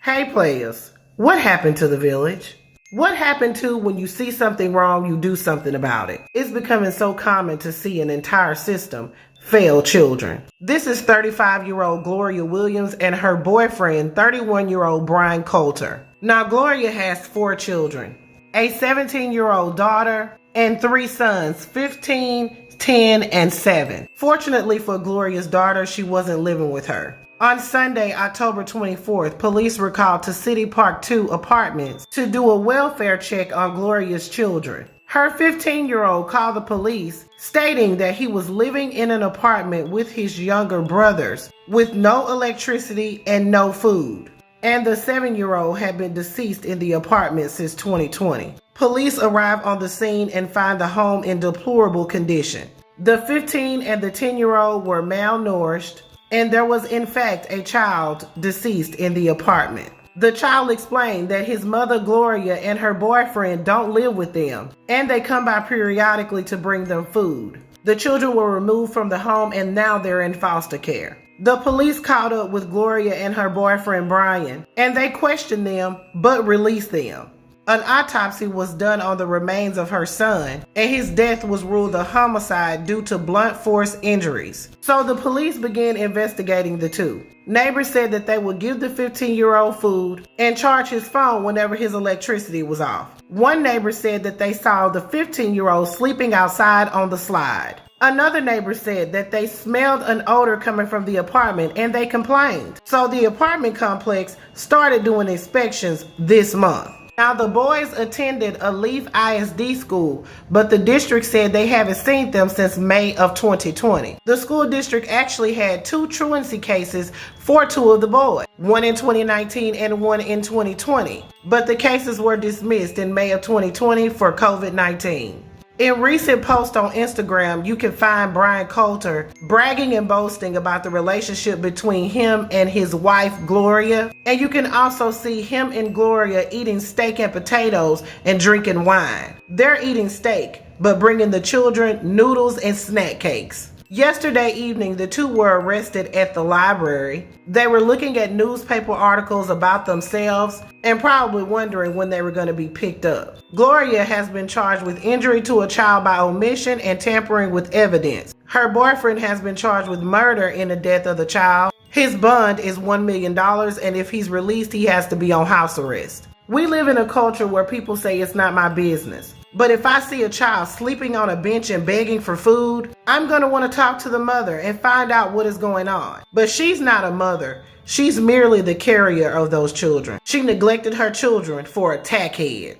Hey players, what happened to the village? What happened to when you see something wrong, you do something about it? It's becoming so common to see an entire system fail children. This is 35-year-old Gloria Williams and her boyfriend, 31-year-old Brian Coulter. Now, Gloria has 4 children, a 17-year-old daughter and 3 sons, 15, 10, and 7. Fortunately for Gloria's daughter, she wasn't living with her. On Sunday, October 24th, police were called to City Park 2 apartments to do a welfare check on Gloria's children. Her 15-year-old called the police, stating that he was living in an apartment with his younger brothers with no electricity and no food. And the 7-year-old had been deceased in the apartment since 2020. Police arrived on the scene and find the home in deplorable condition. The 15 and the 10-year-old were malnourished, and there was in fact a child deceased in the apartment. The child explained that his mother Gloria and her boyfriend don't live with them, and they come by periodically to bring them food. The children were removed from the home and now they're in foster care. The police caught up with Gloria and her boyfriend Brian, and they questioned them but released them. An autopsy was done on the remains of her son, and his death was ruled a homicide due to blunt force injuries. So the police began investigating the two. Neighbors said that they would give the 15-year-old food and charge his phone whenever his electricity was off. One neighbor said that they saw the 15-year-old sleeping outside on the slide. Another neighbor said that they smelled an odor coming from the apartment and they complained. So the apartment complex started doing inspections this month. Now, the boys attended a Leaf ISD school, but the district said they haven't seen them since May of 2020. The school district actually had 2 truancy cases for 2 of the boys, one in 2019 and one in 2020, but the cases were dismissed in May of 2020 for COVID-19. In recent posts on Instagram, you can find Brian Coulter bragging and boasting about the relationship between him and his wife, Gloria. And you can also see him and Gloria eating steak and potatoes and drinking wine. They're eating steak, but bringing the children noodles and snack cakes. Yesterday evening, the two were arrested at the library. They were looking at newspaper articles about themselves and probably wondering when they were going to be picked up. Gloria has been charged with injury to a child by omission and tampering with evidence. Her boyfriend has been charged with murder in the death of the child. His bond is $1 million, and if he's released, he has to be on house arrest. We live in a culture where people say it's not my business. But if I see a child sleeping on a bench and begging for food, I'm going to want to talk to the mother and find out what is going on. But she's not a mother. She's merely the carrier of those children. She neglected her children for a tackhead.